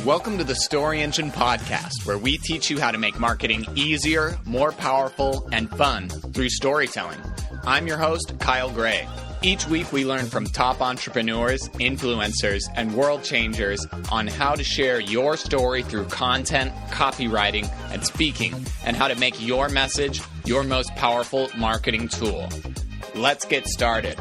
Welcome to the Story Engine podcast, where we teach you how to make marketing easier, more powerful, and fun through storytelling. I'm your host, Kyle Gray. Each week, we learn from top entrepreneurs, influencers, and world changers on how to share your story through content, copywriting, and speaking, and how to make your message your most powerful marketing tool. Let's get started.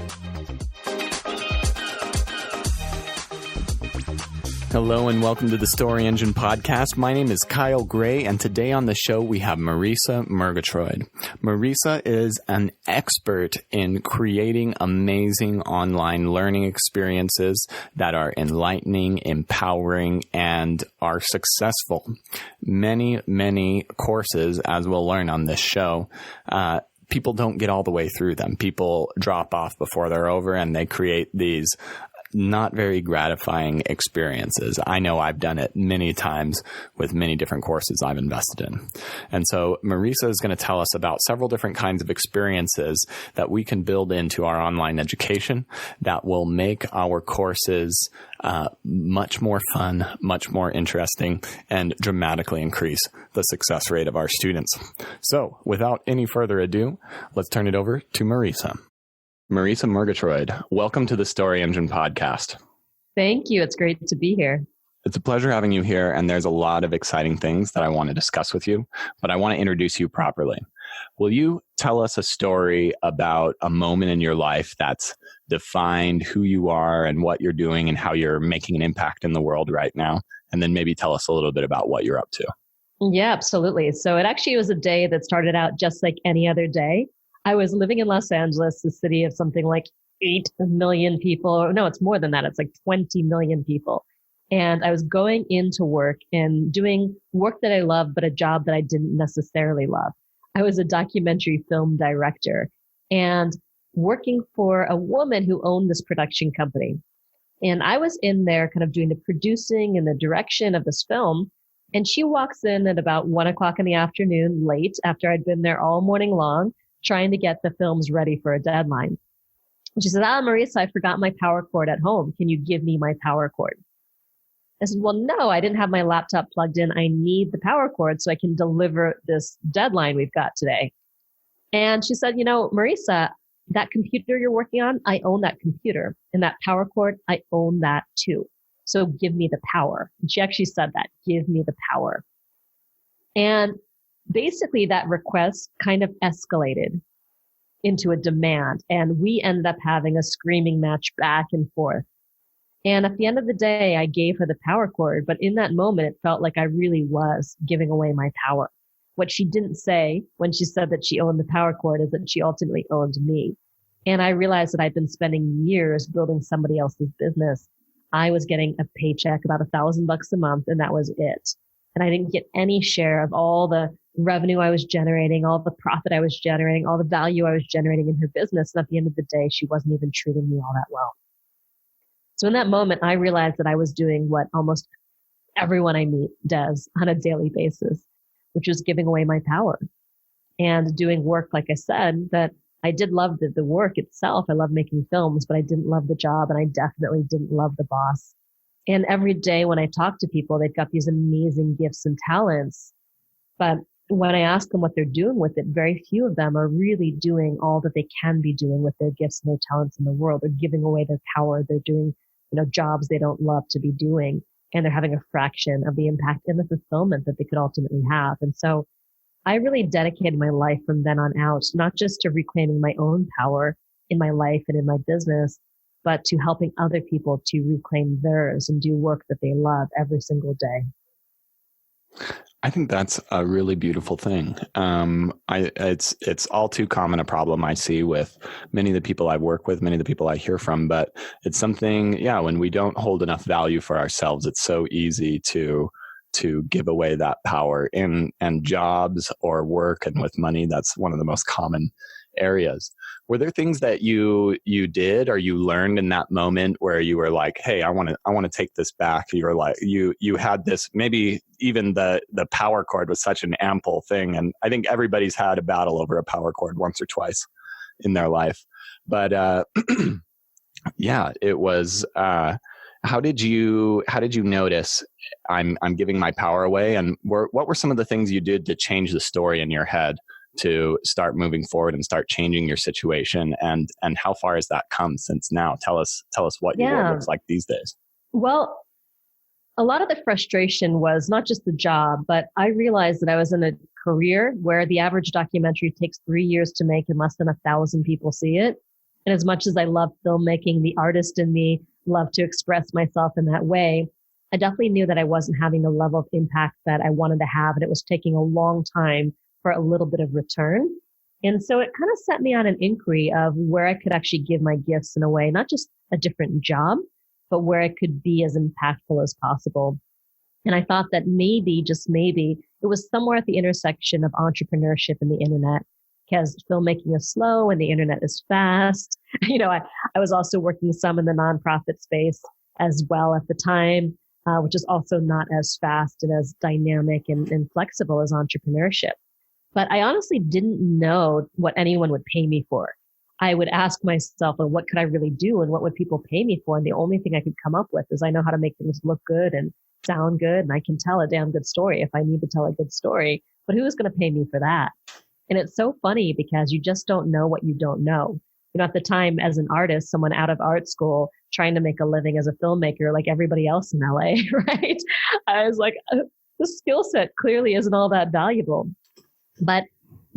Hello and welcome to the Story Engine podcast. My name is Kyle Gray, and today on the show we have Marisa Murgatroyd. Marisa is an expert in creating amazing online learning experiences that are enlightening, empowering, and are successful. Many courses, as we'll learn on this show, people don't get all the way through them. People drop off before they're over, and they create these not very gratifying experiences. I know I've done it many times with many different courses I've invested in. And so Marisa is going to tell us about several different kinds of experiences that we can build into our online education that will make our courses much more fun, much more interesting, and dramatically increase the success rate of our students. So without any further ado, let's turn it over to Marisa. Marisa Murgatroyd, welcome to the Story Engine podcast. Thank you. It's great to be here. It's a pleasure having you here, and there's a lot of exciting things that I want to discuss with you, but I want to introduce you properly. Will you tell us a story about a moment in your life that's defined who you are and what you're doing and how you're making an impact in the world right now? And then maybe tell us a little bit about what you're up to. Yeah, absolutely. So it actually was a day that started out just like any other day. I was living in Los Angeles, the city of something like 8 million people. No, it's more than that. It's like 20 million people. And I was going into work and doing work that I love, but a job that I didn't necessarily love. I was a documentary film director and working for a woman who owned this production company. And I was in there kind of doing the producing and the direction of this film. And she walks in at about 1 o'clock in the afternoon, late, after I'd been there all morning long, trying to get the films ready for a deadline. And she says, Marisa, I forgot my power cord at home. Can you give me my power cord? I said, well, no, I didn't have my laptop plugged in. I need the power cord so I can deliver this deadline we've got today. And she said, Marisa, that computer you're working on, I own that computer. And that power cord, I own that too. So give me the power. And she actually said that, give me the power. And basically, that request kind of escalated into a demand, and we ended up having a screaming match back and forth. And at the end of the day, I gave her the power cord, but in that moment, it felt like I really was giving away my power. What she didn't say when she said that she owned the power cord is that she ultimately owned me. And I realized that I'd been spending years building somebody else's business. I was getting a paycheck, about $1,000 a month, and that was it. And I didn't get any share of all the revenue I was generating, all the profit I was generating, all the value I was generating in her business. And at the end of the day, she wasn't even treating me all that well. So in that moment, I realized that I was doing what almost everyone I meet does on a daily basis, which was giving away my power and doing work, like I said, that I did love the work itself. I love making films, but I didn't love the job, and I definitely didn't love the boss. And every day when I talk to people, they've got these amazing gifts and talents. But when I ask them what they're doing with it, very few of them are really doing all that they can be doing with their gifts and their talents in the world. They're giving away their power. They're doing, jobs they don't love to be doing. And they're having a fraction of the impact and the fulfillment that they could ultimately have. And so I really dedicated my life from then on out, not just to reclaiming my own power in my life and in my business, but to helping other people to reclaim theirs and do work that they love every single day. I think that's a really beautiful thing. It's all too common a problem I see with many of the people I work with, many of the people I hear from, but it's something, when we don't hold enough value for ourselves, it's so easy to give away that power in jobs or work and with money. That's one of the most common areas. Were there things that you did or you learned in that moment where you were like, hey, I want to take this back? You were like, you had this, maybe even the power cord was such an ample thing. And I think everybody's had a battle over a power cord once or twice. in their life. But yeah, it was. How did you notice I'm giving my power away? And what were some of the things you did to change the story in your head to start moving forward and start changing your situation? And how far has that come since now? Tell us what your world looks like these days. Well, a lot of the frustration was not just the job, but I realized that I was in a career where the average documentary takes 3 years to make and less than 1,000 people see it. And as much as I love filmmaking, the artist in me loved to express myself in that way. I definitely knew that I wasn't having the level of impact that I wanted to have. And it was taking a long time for a little bit of return. And so it kind of set me on an inquiry of where I could actually give my gifts in a way, not just a different job, but where I could be as impactful as possible. And I thought that maybe, just maybe, it was somewhere at the intersection of entrepreneurship and the internet, because filmmaking is slow and the internet is fast. I was also working some in the nonprofit space as well at the time, which is also not as fast and as dynamic and flexible as entrepreneurship. But I honestly didn't know what anyone would pay me for. I would ask myself, well, what could I really do and what would people pay me for? And the only thing I could come up with is I know how to make things look good and sound good, and I can tell a damn good story if I need to tell a good story. But who is going to pay me for that? And it's so funny because you just don't know what you don't know. At the time as an artist, someone out of art school trying to make a living as a filmmaker like everybody else in LA, right? I was like, the skill set clearly isn't all that valuable. But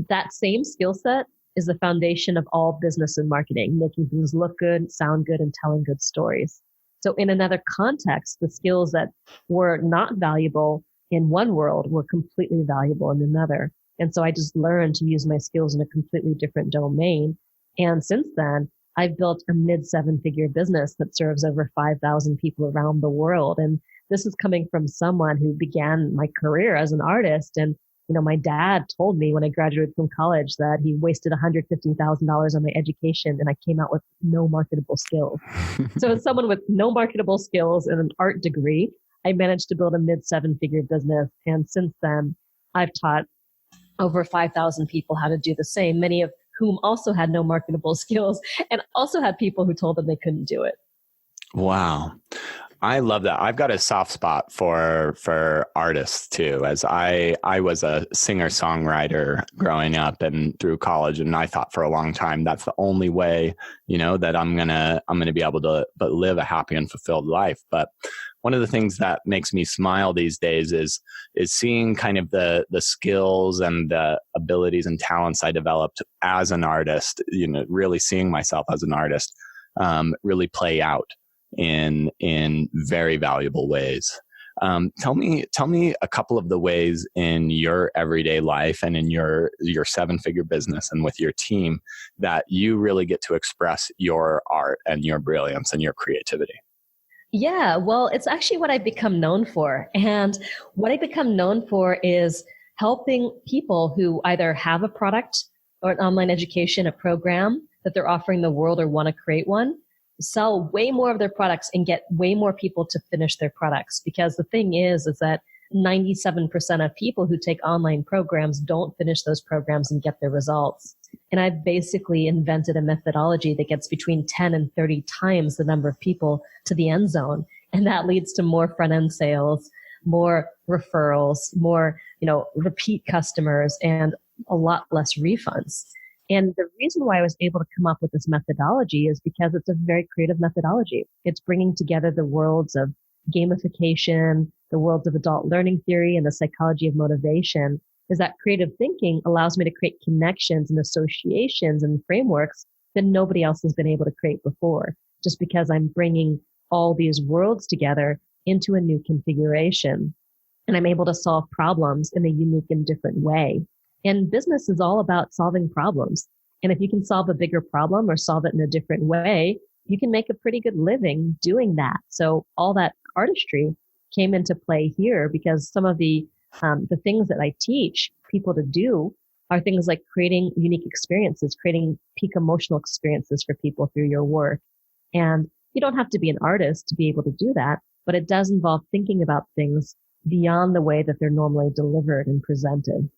that same skill set is the foundation of all business and marketing, making things look good, sound good, and telling good stories. So in another context, the skills that were not valuable in one world were completely valuable in another. And so I just learned to use my skills in a completely different domain. And since then, I've built a mid-7-figure business that serves over 5,000 people around the world. And this is coming from someone who began my career as an artist. And, my dad told me when I graduated from college that he wasted $150,000 on my education and I came out with no marketable skills. So as someone with no marketable skills and an art degree, I managed to build a mid-7-figure business. And since then, I've taught over 5,000 people how to do the same, many of whom also had no marketable skills and also had people who told them they couldn't do it. Wow. I love that. I've got a soft spot for artists too, as I was a singer-songwriter growing up and through college. And I thought for a long time, that's the only way, that I'm going to be able to live a happy and fulfilled life. But one of the things that makes me smile these days is seeing kind of the skills and the abilities and talents I developed as an artist, really seeing myself as an artist, really play out in very valuable ways. Tell me a couple of the ways in your everyday life and in your 7-figure business and with your team that you really get to express your art and your brilliance and your creativity. Yeah, well, it's actually what I've become known for. And what I've become known for is helping people who either have a product or an online education, a program that they're offering the world or want to create one, sell way more of their products and get way more people to finish their products. Because the thing is that 97% of people who take online programs don't finish those programs and get their results. And I've basically invented a methodology that gets between 10 and 30 times the number of people to the end zone. And that leads to more front-end sales, more referrals, more, repeat customers, and a lot less refunds. And the reason why I was able to come up with this methodology is because it's a very creative methodology. It's bringing together the worlds of gamification, the worlds of adult learning theory, and the psychology of motivation. Is that creative thinking allows me to create connections and associations and frameworks that nobody else has been able to create before, just because I'm bringing all these worlds together into a new configuration. And I'm able to solve problems in a unique and different way. And business is all about solving problems. And if you can solve a bigger problem or solve it in a different way, you can make a pretty good living doing that. So all that artistry came into play here because some of the things that I teach people to do are things like creating unique experiences, creating peak emotional experiences for people through your work. And you don't have to be an artist to be able to do that, but it does involve thinking about things beyond the way that they're normally delivered and presented.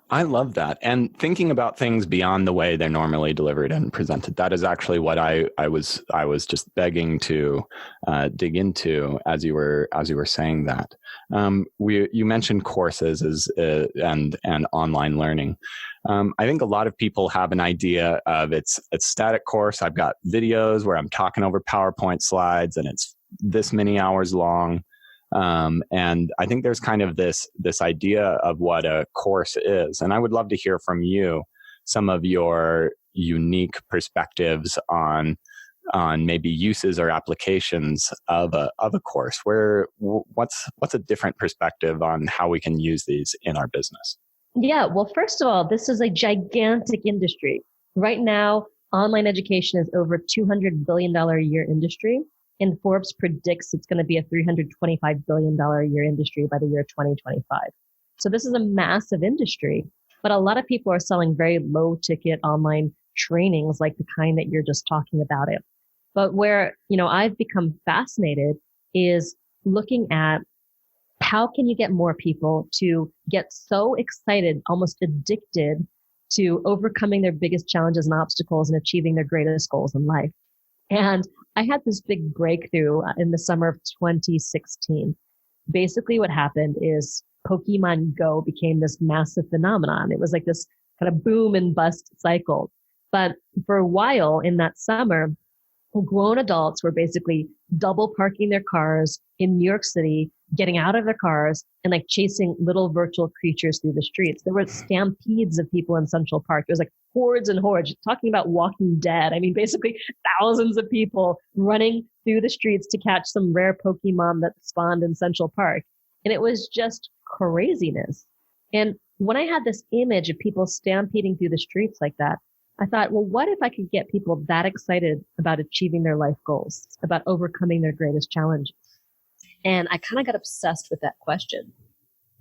I love that. And thinking about things beyond the way they're normally delivered and presented. That is actually what I was just begging to dig into as you were saying that. You mentioned courses and online learning. I think a lot of people have an idea of it's a static course. I've got videos where I'm talking over PowerPoint slides and it's this many hours long. And I think there's kind of this idea of what a course is. And I would love to hear from you some of your unique perspectives on maybe uses or applications of a course. What's a different perspective on how we can use these in our business? Yeah, well, first of all, this is a gigantic industry. Right now, online education is over $200 billion a year industry. And Forbes predicts it's going to be a $325 billion a year industry by the year 2025. So this is a massive industry, but a lot of people are selling very low ticket online trainings like the kind that you're just talking about it. But where, I've become fascinated is looking at how can you get more people to get so excited, almost addicted to overcoming their biggest challenges and obstacles and achieving their greatest goals in life. And I had this big breakthrough in the summer of 2016. Basically what happened is Pokemon Go became this massive phenomenon. It was like this kind of boom and bust cycle. But for a while in that summer, grown adults were basically double parking their cars in New York City, getting out of their cars and like chasing little virtual creatures through the streets. There were stampedes of people in Central Park. It was like hordes and hordes, talking about Walking Dead. I mean, basically thousands of people running through the streets to catch some rare Pokemon that spawned in Central Park. And it was just craziness. And when I had this image of people stampeding through the streets like that, I thought, well, what if I could get people that excited about achieving their life goals, about overcoming their greatest challenges? And I kind of got obsessed with that question.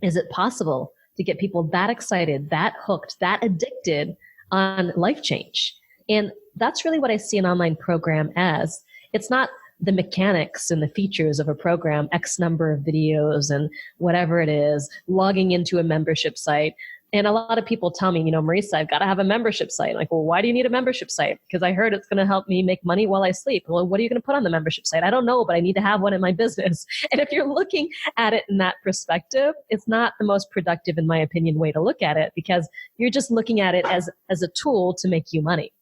Is it possible to get people that excited, that hooked, that addicted on life change? And that's really what I see an online program as. It's not the mechanics and the features of a program, X number of videos and whatever it is, logging into a membership site. And a lot of people tell me, Marisa, I've got to have a membership site. I'm like, well, why do you need a membership site? Because I heard it's going to help me make money while I sleep. Well, what are you going to put on the membership site? I don't know, but I need to have one in my business. And if you're looking at it in that perspective, it's not the most productive, in my opinion, way to look at it, because you're just looking at it as a tool to make you money.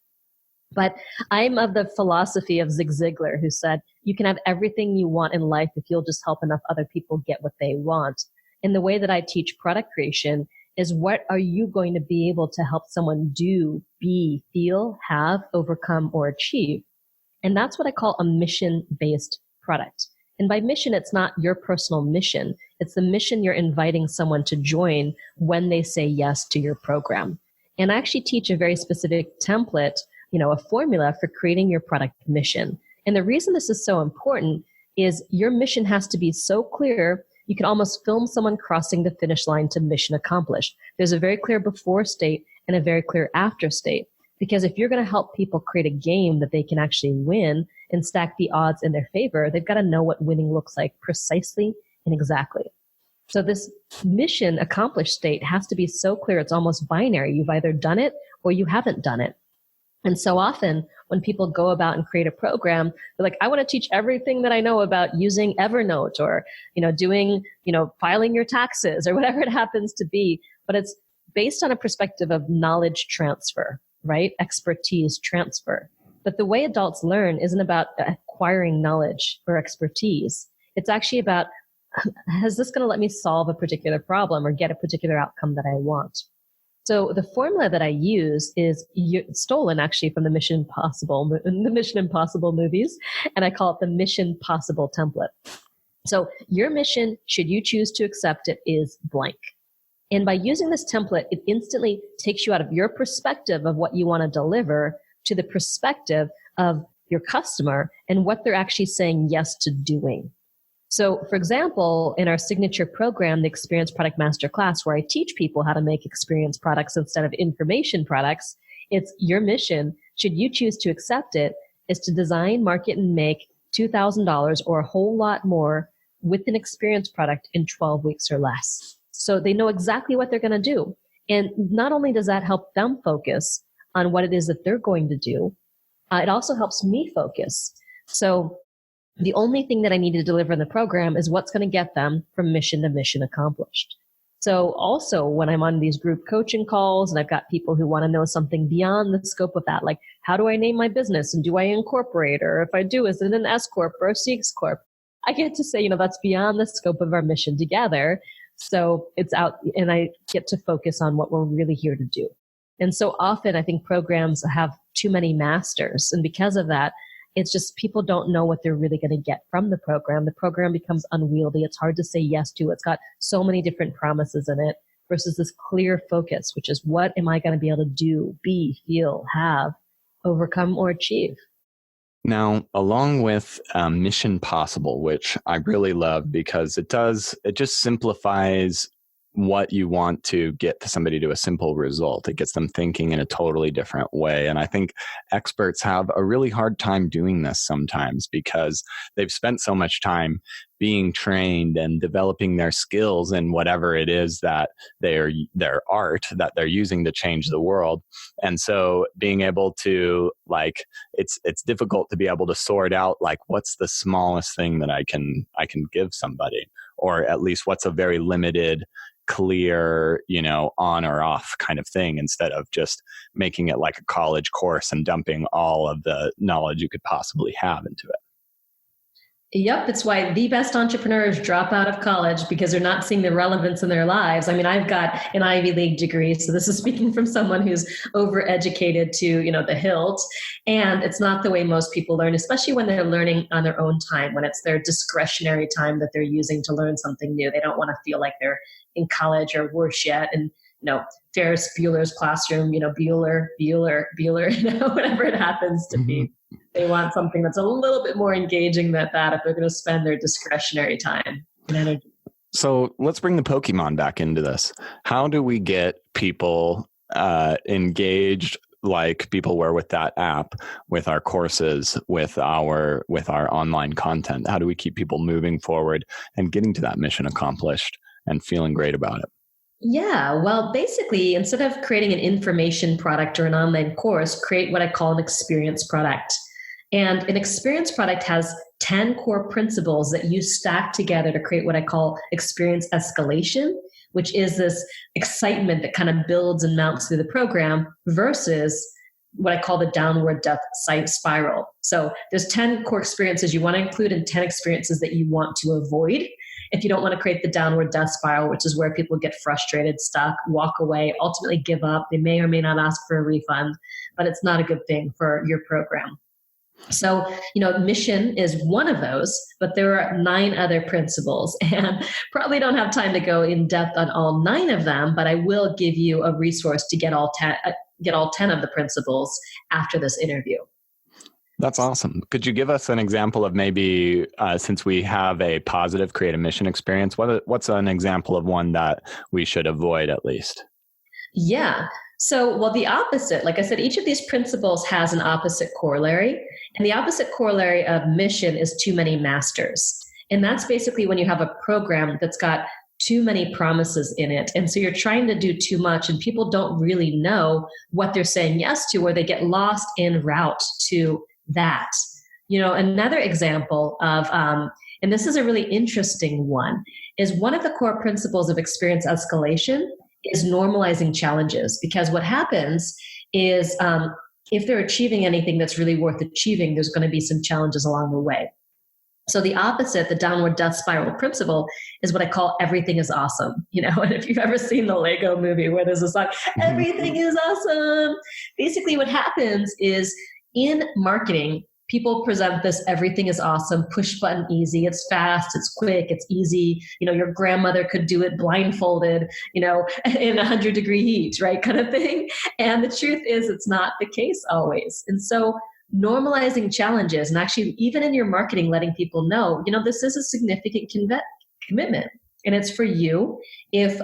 But I'm of the philosophy of Zig Ziglar, who said, you can have everything you want in life if you'll just help enough other people get what they want. And the way that I teach product creation is, what are you going to be able to help someone do, be, feel, have, overcome, or achieve? And that's what I call a mission-based product. And by mission, it's not your personal mission. It's the mission you're inviting someone to join when they say yes to your program. And I actually teach a very specific template, a formula for creating your product mission. And the reason this is so important is your mission has to be so clear, you can almost film someone crossing the finish line to mission accomplished. There's a very clear before state and a very clear after state. Because if you're going to help people create a game that they can actually win and stack the odds in their favor, they've got to know what winning looks like precisely and exactly. So this mission accomplished state has to be so clear, it's almost binary. You've either done it or you haven't done it. And so often when people go about and create a program, they're like, I want to teach everything that I know about using Evernote or, doing, filing your taxes or whatever it happens to be. But it's based on a perspective of knowledge transfer, right? Expertise transfer. But the way adults learn isn't about acquiring knowledge or expertise. It's actually about, is this going to let me solve a particular problem or get a particular outcome that I want? So the formula that I use is stolen actually from the Mission Impossible movies, and I call it the Mission Possible template. So your mission, should you choose to accept it, is blank. And by using this template, it instantly takes you out of your perspective of what you want to deliver to the perspective of your customer and what they're actually saying yes to doing. So, for example, in our signature program, the Experience Product Masterclass, where I teach people how to make experience products instead of information products, it's your mission, should you choose to accept it, is to design, market, and make $2,000 or a whole lot more with an experience product in 12 weeks or less. So they know exactly what they're going to do. And not only does that help them focus on what it is that they're going to do, it also helps me focus. So the only thing that I need to deliver in the program is what's going to get them from mission to mission accomplished. So also when I'm on these group coaching calls and I've got people who want to know something beyond the scope of that, like how do I name my business and do I incorporate, or if I do, is it an S Corp or a C Corp? I get to say, that's beyond the scope of our mission together. So it's out and I get to focus on what we're really here to do. And so often I think programs have too many masters. And because of that, it's just people don't know what they're really going to get from the program. The program becomes unwieldy. It's hard to say yes to. It's got so many different promises in it versus this clear focus, which is what am I going to be able to do, be, feel, have, overcome, or achieve? Now, along with Mission Possible, which I really love because it just simplifies what you want to get to somebody to a simple result. It gets them thinking in a totally different way. And I think experts have a really hard time doing this sometimes because they've spent so much time being trained and developing their skills in whatever it is that their art that they're using to change the world. And so being able to it's difficult to be able to sort out what's the smallest thing that I can give somebody, or at least what's a very limited, clear, on or off kind of thing, instead of just making it like a college course and dumping all of the knowledge you could possibly have into it. Yep. It's why the best entrepreneurs drop out of college, because they're not seeing the relevance in their lives. I mean, I've got an Ivy League degree, so this is speaking from someone who's overeducated to, the hilt. And it's not the way most people learn, especially when they're learning on their own time, when it's their discretionary time that they're using to learn something new. They don't want to feel like they're in college or worse yet. And, Ferris Bueller's classroom, Bueller, whatever it happens to be. They want something that's a little bit more engaging than that if they're going to spend their discretionary time and energy. So let's bring the Pokemon back into this. How do we get people engaged like people were with that app, with our courses, with our online content? How do we keep people moving forward and getting to that mission accomplished and feeling great about it? Yeah, well, basically, instead of creating an information product or an online course, create what I call an experience product. And an experience product has 10 core principles that you stack together to create what I call experience escalation, which is this excitement that kind of builds and mounts through the program versus what I call the downward death spiral. So there's 10 core experiences you want to include and 10 experiences that you want to avoid if you don't want to create the downward death spiral, which is where people get frustrated, stuck, walk away, ultimately give up. They may or may not ask for a refund, but it's not a good thing for your program. So, mission is one of those, but there are 9 other principles, and probably don't have time to go in depth on all 9 of them, but I will give you a resource to get all 10 of the principles after this interview. That's awesome. Could you give us an example of maybe, since we have a positive create a mission experience, what's an example of one that we should avoid at least? Yeah. So, the opposite, like I said, each of these principles has an opposite corollary. And the opposite corollary of mission is too many masters. And that's basically when you have a program that's got too many promises in it. And so you're trying to do too much and people don't really know what they're saying yes to, or they get lost en route to that. Another example of, and this is a really interesting one, is one of the core principles of experience escalation is normalizing challenges. Because what happens is if they're achieving anything that's really worth achieving, there's going to be some challenges along the way. So the opposite, the downward death spiral principle, is what I call everything is awesome. And if you've ever seen the Lego movie where there's this like, everything is awesome. Basically what happens is in marketing, people present this everything is awesome, push button easy, it's fast, it's quick, it's easy. Your grandmother could do it blindfolded, in 100-degree heat, right? Kind of thing. And the truth is it's not the case always. And so normalizing challenges and actually even in your marketing, letting people know, this is a significant commitment. And it's for you if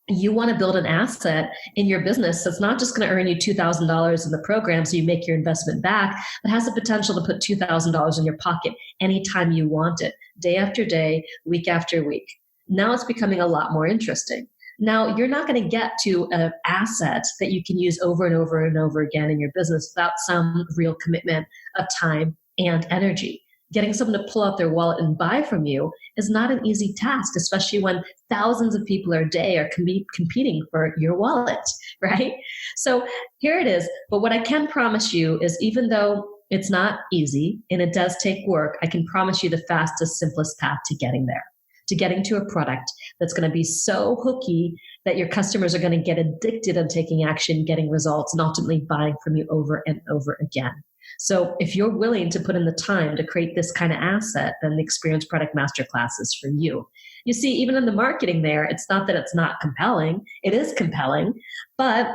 you want to build an asset in your business that's not just going to earn you $2,000 in the program so you make your investment back, but has the potential to put $2,000 in your pocket anytime you want it, day after day, week after week. Now it's becoming a lot more interesting. Now, you're not going to get to an asset that you can use over and over and over again in your business without some real commitment of time and energy. Getting someone to pull out their wallet and buy from you is not an easy task, especially when thousands of people a day are competing for your wallet, right? So here it is. But what I can promise you is, even though it's not easy and it does take work, I can promise you the fastest, simplest path to getting there, to getting to a product that's going to be so hooky that your customers are going to get addicted on taking action, getting results, and ultimately buying from you over and over again. So if you're willing to put in the time to create this kind of asset, then the Experience Product Masterclass is for you. You see, even in the marketing there, it's not that it's not compelling. It is compelling, but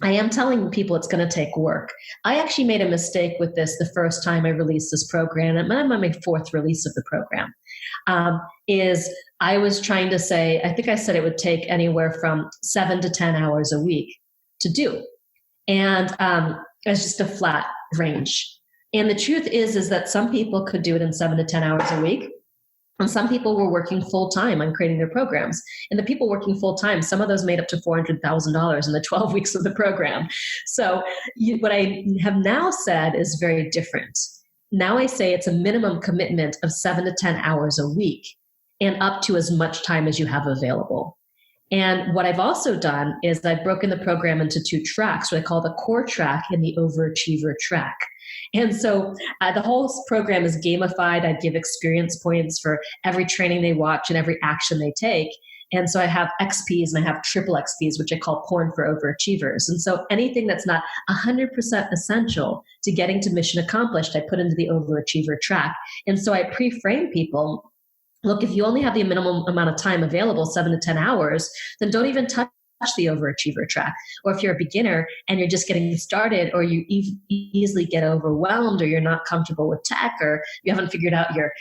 I am telling people it's going to take work. I actually made a mistake with this the first time I released this program, and I'm on my fourth release of the program, is I was trying to say, I think I said it would take anywhere from 7 to 10 hours a week to do. And it's just a flat range. And the truth is that some people could do it in 7 to 10 hours a week. And some people were working full time on creating their programs. And the people working full time, some of those made up to $400,000 in the 12 weeks of the program. So what I have now said is very different. Now I say it's a minimum commitment of 7 to 10 hours a week and up to as much time as you have available. And what I've also done is I've broken the program into 2 tracks, what I call the core track and the overachiever track. And so the whole program is gamified. I give experience points for every training they watch and every action they take. And so I have XPs and I have triple XPs, which I call porn for overachievers. And so anything that's not 100% essential to getting to mission accomplished, I put into the overachiever track. And so I pre-frame people. Look, if you only have the minimum amount of time available, 7 to 10 hours, then don't even touch the overachiever track. Or if you're a beginner and you're just getting started, or you easily get overwhelmed, or you're not comfortable with tech, or you haven't figured out your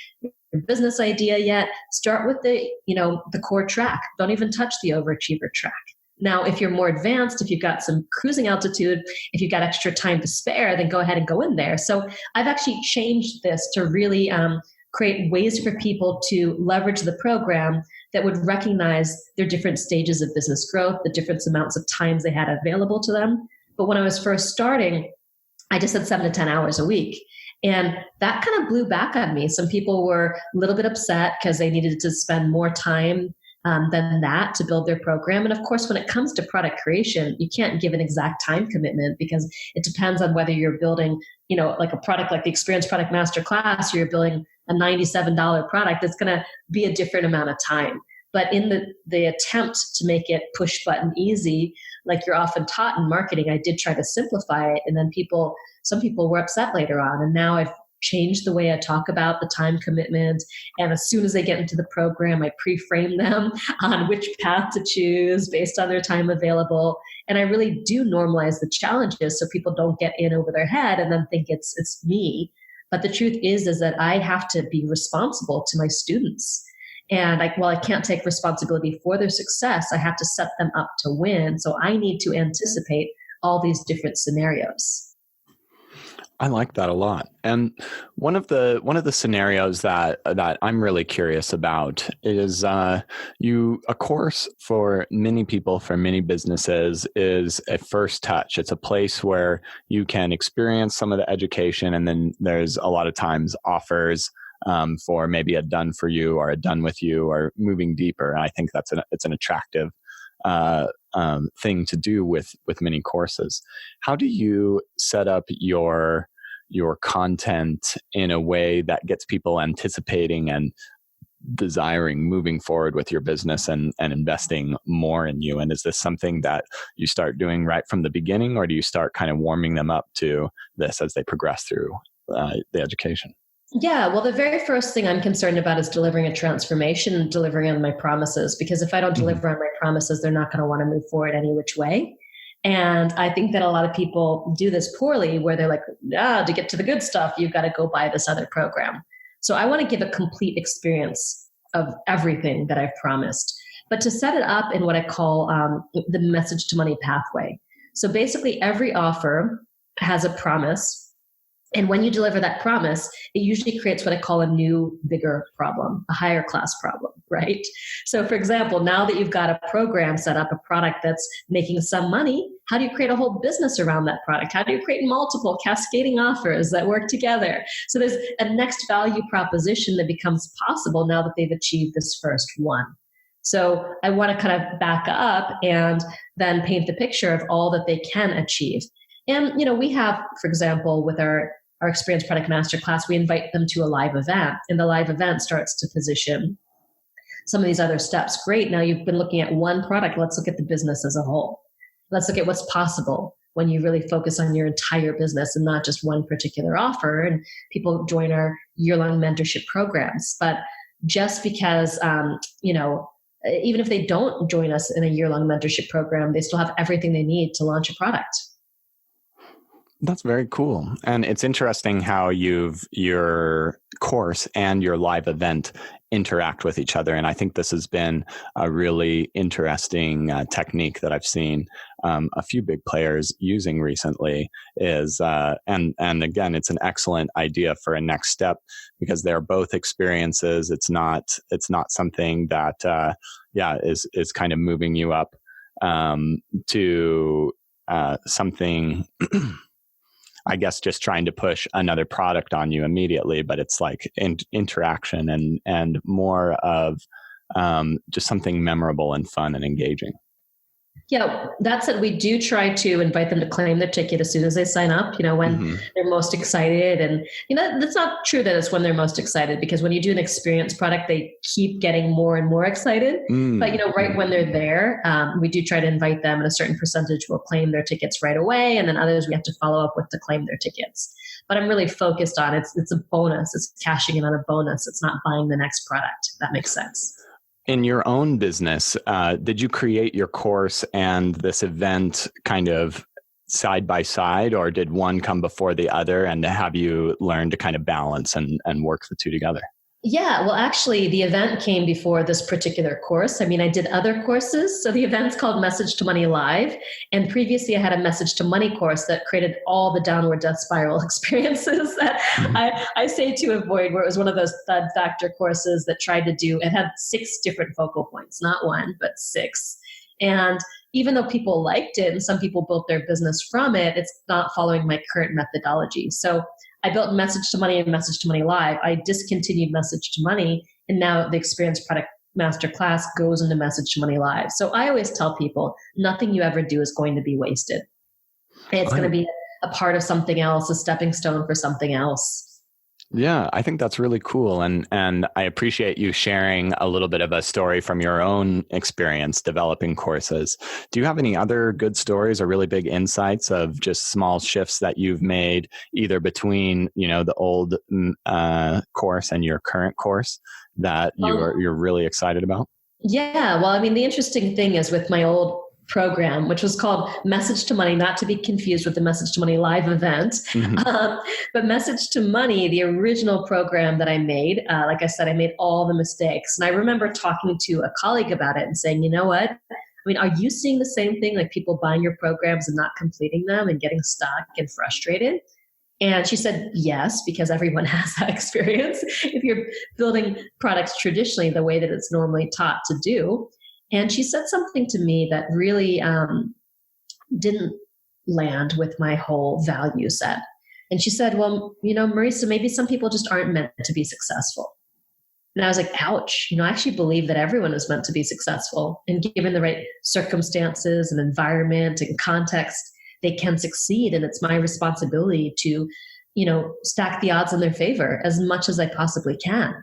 business idea yet, start with the core track. Don't even touch the overachiever track. Now, if you're more advanced, if you've got some cruising altitude, if you've got extra time to spare, then go ahead and go in there. So I've actually changed this to really create ways for people to leverage the program that would recognize their different stages of business growth, the different amounts of times they had available to them. But when I was first starting, I just said 7 to 10 hours a week. And that kind of blew back on me. Some people were a little bit upset because they needed to spend more time than that to build their program. And of course, when it comes to product creation, you can't give an exact time commitment because it depends on whether you're building, like a product like the Experience Product Masterclass, or you're building a $97 product. That's going to be a different amount of time. But in the attempt to make it push button easy, like you're often taught in marketing, I did try to simplify it. And then some people were upset later on. And now I've changed the way I talk about the time commitment. And as soon as they get into the program, I pre-frame them on which path to choose based on their time available. And I really do normalize the challenges so people don't get in over their head and then think it's me. But the truth is that I have to be responsible to my students. And while I can't take responsibility for their success, I have to set them up to win. So I need to anticipate all these different scenarios. I like that a lot. And one of the scenarios that I'm really curious about is a course for many people, for many businesses, is a first touch. It's a place where you can experience some of the education, and then there's a lot of times offers for maybe a done for you or a done with you or moving deeper. And I think it's an attractive thing to do with many courses. How do you set up your content in a way that gets people anticipating and desiring moving forward with your business and investing more in you? And is this something that you start doing right from the beginning, or do you start kind of warming them up to this as they progress through the education? Yeah, well, the very first thing I'm concerned about is delivering a transformation and delivering on my promises, because if I don't deliver on my promises, they're not going to want to move forward any which way. And I think that a lot of people do this poorly, where they're like, to get to the good stuff, you've got to go buy this other program. So I want to give a complete experience of everything that I've promised, but to set it up in what I call the message to money pathway. So basically every offer has a promise And when you deliver that promise, it usually creates what I call a new, bigger problem, a higher class problem, right? So for example, now that you've got a program set up, a product that's making some money, how do you create a whole business around that product? How do you create multiple cascading offers that work together? So there's a next value proposition that becomes possible now that they've achieved this first one. So I want to kind of back up and then paint the picture of all that they can achieve. And, we have, for example, with our Experience Product Masterclass, we invite them to a live event, and the live event starts to position some of these other steps. Great. Now you've been looking at one product. Let's look at the business as a whole. Let's look at what's possible when you really focus on your entire business and not just one particular offer. And people join our year-long mentorship programs. But just because, even if they don't join us in a year-long mentorship program, they still have everything they need to launch a product. That's very cool. And it's interesting how your course and your live event interact with each other. And I think this has been a really interesting technique that I've seen a few big players using recently and again, it's an excellent idea for a next step because they're both experiences. It's not something that, is kind of moving you up to something I guess just trying to push another product on you immediately, but it's like interaction and more of just something memorable and fun and engaging. Yeah, that said, we do try to invite them to claim their ticket as soon as they sign up, when they're most excited. And, that's not true that it's when they're most excited, because when you do an experience product, they keep getting more and more excited. But, right when they're there, we do try to invite them, and a certain percentage will claim their tickets right away. And then others we have to follow up with to claim their tickets. But I'm really focused on it's a bonus. It's cashing in on a bonus. It's not buying the next product. If that makes sense. In your own business, did you create your course and this event kind of side by side, or did one come before the other? And have you learned to kind of balance and work the two together? Yeah, well, actually, the event came before this particular course. I mean, I did other courses. So the event's called Message to Money Live. And previously, I had a Message to Money course that created all the downward death spiral experiences that I say to avoid, where it was one of those thud factor courses that tried to do, it had 6 different focal points, not 1, but 6. And even though people liked it and some people built their business from it, it's not following my current methodology. So I built Message to Money and Message to Money Live. I discontinued Message to Money, and now the Experience Product Masterclass goes into Message to Money Live. So I always tell people, nothing you ever do is going to be wasted. It's going to be a part of something else, a stepping stone for something else. Yeah, I think that's really cool. And I appreciate you sharing a little bit of a story from your own experience developing courses. Do you have any other good stories or really big insights of just small shifts that you've made either between, the old course and your current course that you're really excited about? Yeah, well, I mean, the interesting thing is with my old program, which was called Message to Money, not to be confused with the Message to Money Live event. But Message to Money, the original program that I made, like I said, I made all the mistakes. And I remember talking to a colleague about it and saying, you know what? I mean, are you seeing the same thing, like people buying your programs and not completing them and getting stuck and frustrated? And she said, yes, because everyone has that experience if you're building products traditionally the way that it's normally taught to do. And she said something to me that really didn't land with my whole value set. And she said, well, Marisa, maybe some people just aren't meant to be successful. And I was like, ouch. I actually believe that everyone is meant to be successful. And given the right circumstances and environment and context, they can succeed. And it's my responsibility to, stack the odds in their favor as much as I possibly can.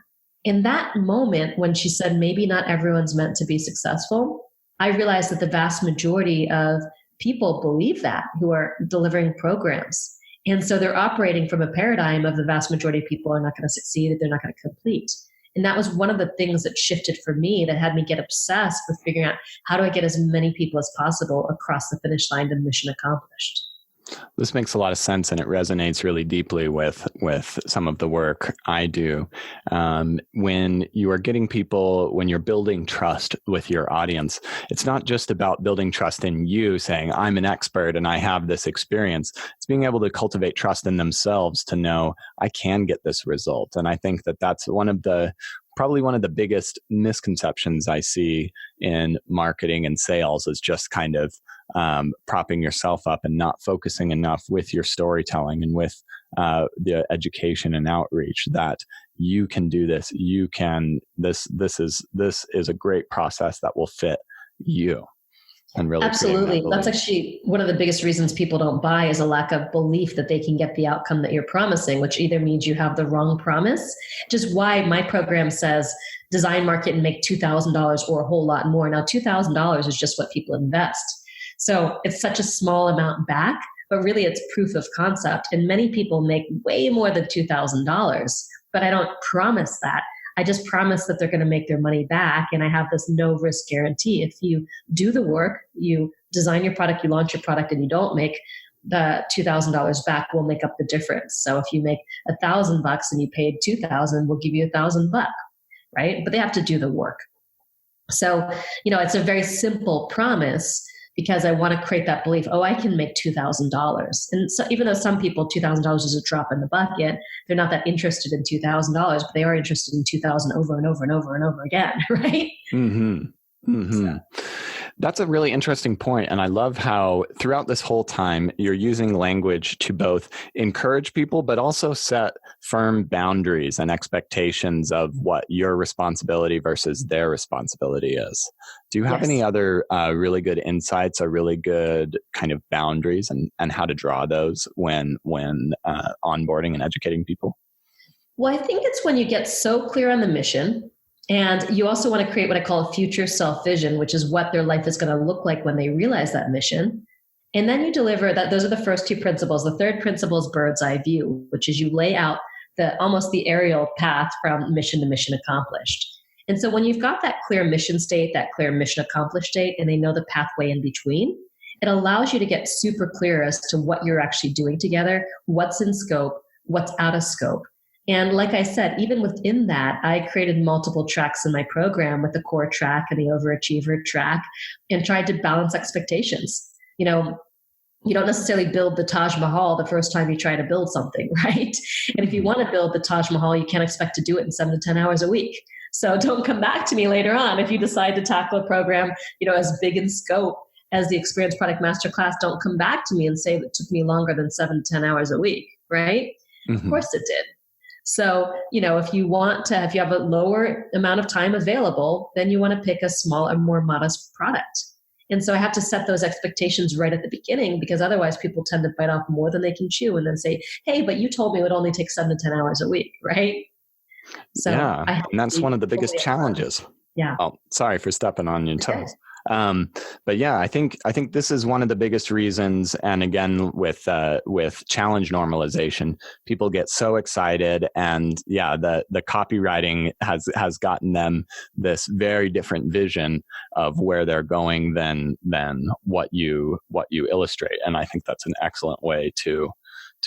In that moment, when she said, maybe not everyone's meant to be successful, I realized that the vast majority of people believe that, who are delivering programs. And so they're operating from a paradigm of the vast majority of people are not going to succeed, they're not going to complete. And that was one of the things that shifted for me, that had me get obsessed with figuring out how do I get as many people as possible across the finish line to mission accomplished. This makes a lot of sense, and it resonates really deeply with some of the work I do. When you are getting people, when you're building trust with your audience, it's not just about building trust in you, saying, I'm an expert and I have this experience. It's being able to cultivate trust in themselves to know, I can get this result. And I think that that's probably one of the biggest misconceptions I see in marketing and sales, is just kind of propping yourself up and not focusing enough with your storytelling and with the education and outreach that you can do this. This is a great process that will fit you. And really, absolutely. That's actually one of the biggest reasons people don't buy, is a lack of belief that they can get the outcome that you're promising, which either means you have the wrong promise, just why my program says design, market, and make $2,000 or a whole lot more. Now, $2,000 is just what people invest. So it's such a small amount back, but really it's proof of concept. And many people make way more than $2,000, but I don't promise that. I just promise that they're going to make their money back. And I have this no risk guarantee. If you do the work, you design your product, you launch your product, and you don't make the $2,000 back, we'll make up the difference. So if you make $1,000 and you paid $2,000, we'll give you $1,000, right? But they have to do the work. So, it's a very simple promise, because I want to create that belief, I can make $2,000. And so even though some people, $2,000 is a drop in the bucket, they're not that interested in $2,000, but they are interested in $2,000 over and over and over and over again, right? Mm-hmm. Mm-hmm. So. That's a really interesting point. And I love how throughout this whole time, you're using language to both encourage people, but also set firm boundaries and expectations of what your responsibility versus their responsibility is. Do you have any other really good insights or really good kind of boundaries and how to draw those when onboarding and educating people? Well, I think it's when you get so clear on the mission. And you also want to create what I call a future self vision, which is what their life is going to look like when they realize that mission. And then you deliver that. Those are the first two principles. The third principle is bird's eye view, which is you lay out almost the aerial path from mission to mission accomplished. And so when you've got that clear mission state, that clear mission accomplished state, and they know the pathway in between, it allows you to get super clear as to what you're actually doing together, what's in scope, what's out of scope. And like I said, even within that, I created multiple tracks in my program, with the core track and the overachiever track, and tried to balance expectations. You don't necessarily build the Taj Mahal the first time you try to build something, right? And if you want to build the Taj Mahal, you can't expect to do it in 7 to 10 hours a week. So don't come back to me later on if you decide to tackle a program, as big in scope as the Experience Product Masterclass. Don't come back to me and say that it took me longer than 7 to 10 hours a week, right? Mm-hmm. Of course it did. So, if you have a lower amount of time available, then you want to pick a smaller, more modest product. And so I have to set those expectations right at the beginning, because otherwise people tend to bite off more than they can chew and then say, hey, but you told me it would only take 7 to 10 hours a week, right? So yeah, and that's one of the biggest challenges. Yeah. Oh, sorry for stepping on your toes. But yeah, I think this is one of the biggest reasons. And again, with challenge normalization, people get so excited, and the copywriting has gotten them this very different vision of where they're going than what you illustrate. And I think that's an excellent way to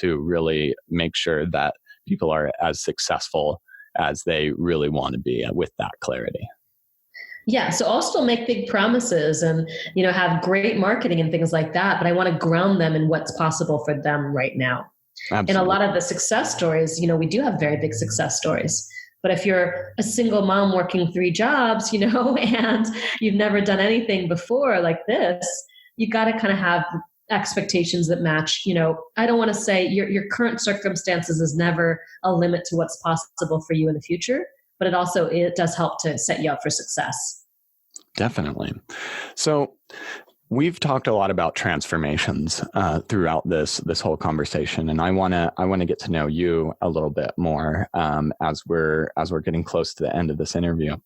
really make sure that people are as successful as they really want to be with that clarity. Yeah. So I'll still make big promises and, have great marketing and things like that, but I want to ground them in what's possible for them right now. Absolutely. And a lot of the success stories, we do have very big success stories, but if you're a single mom working 3 jobs, and you've never done anything before like this, you got to kind of have expectations that match. I don't want to say your current circumstances is never a limit to what's possible for you in the future, but it does help to set you up for success. Definitely. So we've talked a lot about transformations throughout this whole conversation, and I want to get to know you a little bit more as we're getting close to the end of this interview.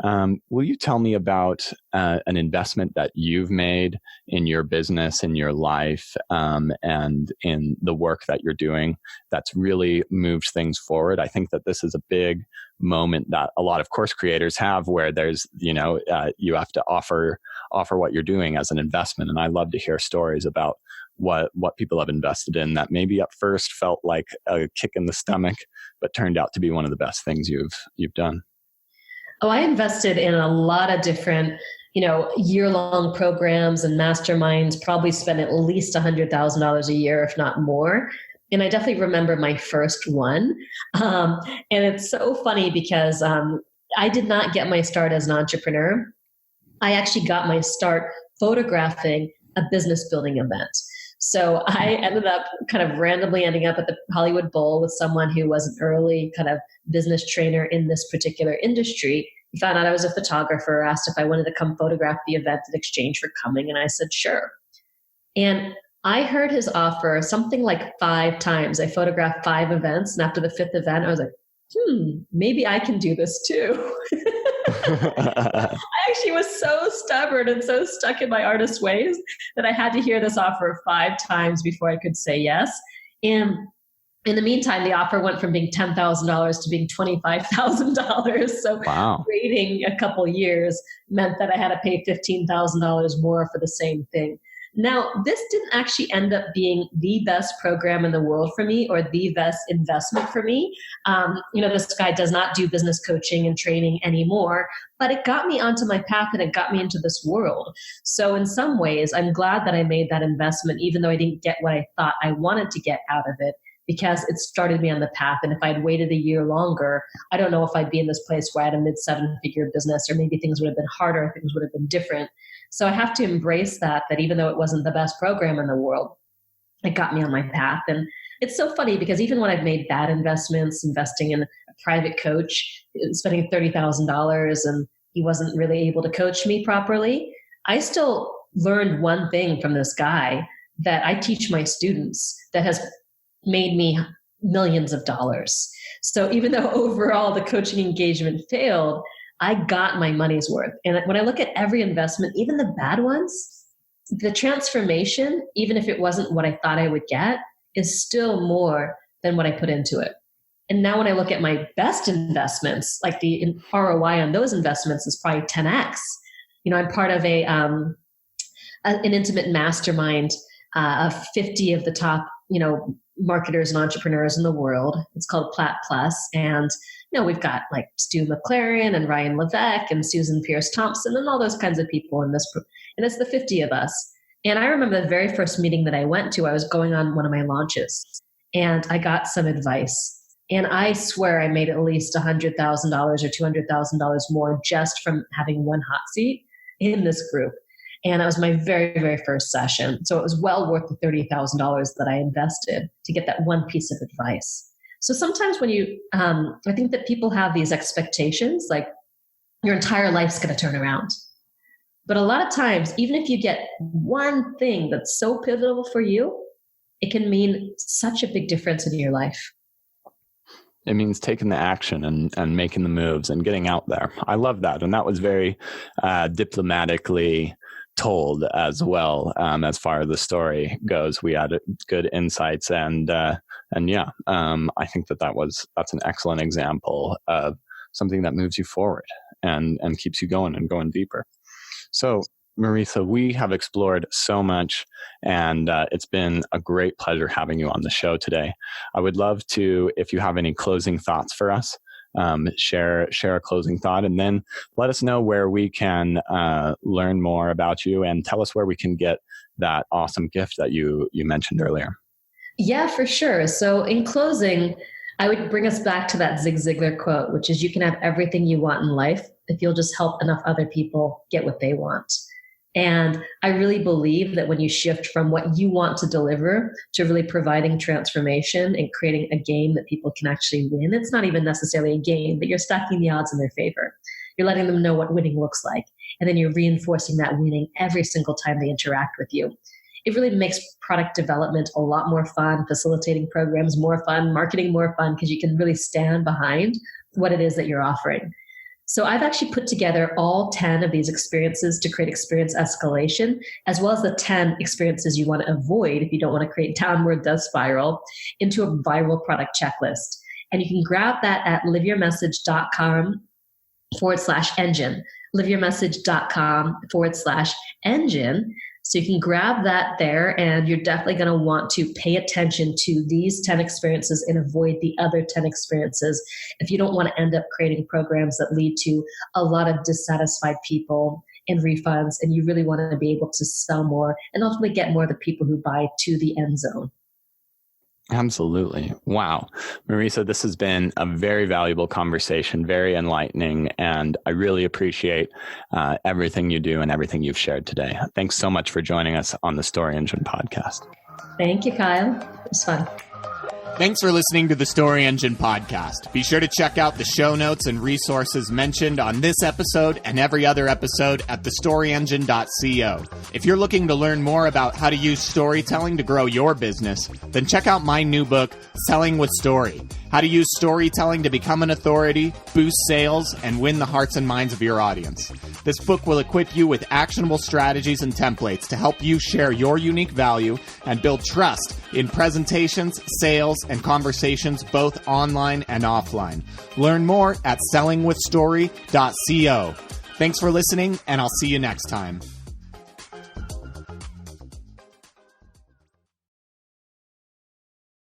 Will you tell me about an investment that you've made in your business, in your life, and in the work that you're doing that's really moved things forward? I think that this is a big moment that a lot of course creators have, where there's, you have to offer what you're doing as an investment. And I love to hear stories about what people have invested in that maybe at first felt like a kick in the stomach, but turned out to be one of the best things you've done? Oh, I invested in a lot of different, year-long programs and masterminds, probably spent at least $100,000 a year, if not more. And I definitely remember my first one. And it's so funny because I did not get my start as an entrepreneur. I actually got my start photographing a business building event. So I ended up kind of randomly ending up at the Hollywood Bowl with someone who was an early kind of business trainer in this particular industry. He found out I was a photographer, asked if I wanted to come photograph the event in exchange for coming, and I said, sure. And I heard his offer something like 5 times. I photographed 5 events, and after the 5th event, I was like, maybe I can do this too. I actually was so stubborn and so stuck in my artist ways that I had to hear this offer 5 times before I could say yes. And in the meantime, the offer went from being $10,000 to being $25,000. So wow. Waiting a couple years meant that I had to pay $15,000 more for the same thing. Now, this didn't actually end up being the best program in the world for me or the best investment for me. This guy does not do business coaching and training anymore, but it got me onto my path and it got me into this world. So in some ways, I'm glad that I made that investment, even though I didn't get what I thought I wanted to get out of it, because it started me on the path. And if I'd waited a year longer, I don't know if I'd be in this place where I had a mid-7-figure business, or maybe things would have been harder, things would have been different. So I have to embrace that even though it wasn't the best program in the world, it got me on my path. And it's so funny because even when I've made bad investments, investing in a private coach, spending $30,000 and he wasn't really able to coach me properly, I still learned one thing from this guy that I teach my students that has made me millions of dollars. So even though overall the coaching engagement failed, I got my money's worth. And when I look at every investment, even the bad ones, the transformation, even if it wasn't what I thought I would get, is still more than what I put into it. And now when I look at my best investments, like the ROI on those investments is probably 10x. I'm part of an intimate mastermind of 50 of the top, marketers and entrepreneurs in the world. It's called Plat Plus. And we've got like Stu McLaren and Ryan Levesque and Susan Pierce Thompson and all those kinds of people in this. And it's the 50 of us. And I remember the very first meeting that I went to, I was going on one of my launches and I got some advice. And I swear I made at least $100,000 or $200,000 more just from having one hot seat in this group. And that was my very, very first session. So it was well worth the $30,000 that I invested to get that one piece of advice. So sometimes when I think that people have these expectations, like your entire life's going to turn around. But a lot of times, even if you get one thing that's so pivotal for you, it can mean such a big difference in your life. It means taking the action and making the moves and getting out there. I love that. And that was very diplomatically told as well. As far as the story goes, we had good insights and yeah, I think that's an excellent example of something that moves you forward and keeps you going and going deeper. So Marisa, we have explored so much and it's been a great pleasure having you on the show today. I would love to, if you have any closing thoughts for us, share a closing thought, and then let us know where we can learn more about you and tell us where we can get that awesome gift that you mentioned earlier. Yeah, for sure. So in closing, I would bring us back to that Zig Ziglar quote, which is you can have everything you want in life if you'll just help enough other people get what they want. And I really believe that when you shift from what you want to deliver to really providing transformation and creating a game that people can actually win, it's not even necessarily a game, but you're stacking the odds in their favor. You're letting them know what winning looks like. And then you're reinforcing that winning every single time they interact with you. It really makes product development a lot more fun, facilitating programs more fun, marketing more fun, because you can really stand behind what it is that you're offering. So I've actually put together all 10 of these experiences to create experience escalation, as well as the 10 experiences you want to avoid if you don't want to create downward death spiral, into a viral product checklist. And you can grab that at liveyourmessage.com/engine, liveyourmessage.com/engine. So you can grab that there, and you're definitely going to want to pay attention to these 10 experiences and avoid the other 10 experiences if you don't want to end up creating programs that lead to a lot of dissatisfied people and refunds, and you really want to be able to sell more and ultimately get more of the people who buy to the end zone. Absolutely. Wow. Marisa, this has been a very valuable conversation, very enlightening, and I really appreciate everything you do and everything you've shared today. Thanks so much for joining us on the Story Engine podcast. Thank you, Kyle. It was fun. Thanks for listening to the Story Engine podcast. Be sure to check out the show notes and resources mentioned on this episode and every other episode at thestoryengine.co. If you're looking to learn more about how to use storytelling to grow your business, then check out my new book, Selling with Story: How to Use Storytelling to Become an Authority, Boost Sales, and Win the Hearts and Minds of your audience. This book will equip you with actionable strategies and templates to help you share your unique value and build trust in presentations, sales, and conversations both online and offline. Learn more at sellingwithstory.co. Thanks for listening, and I'll see you next time.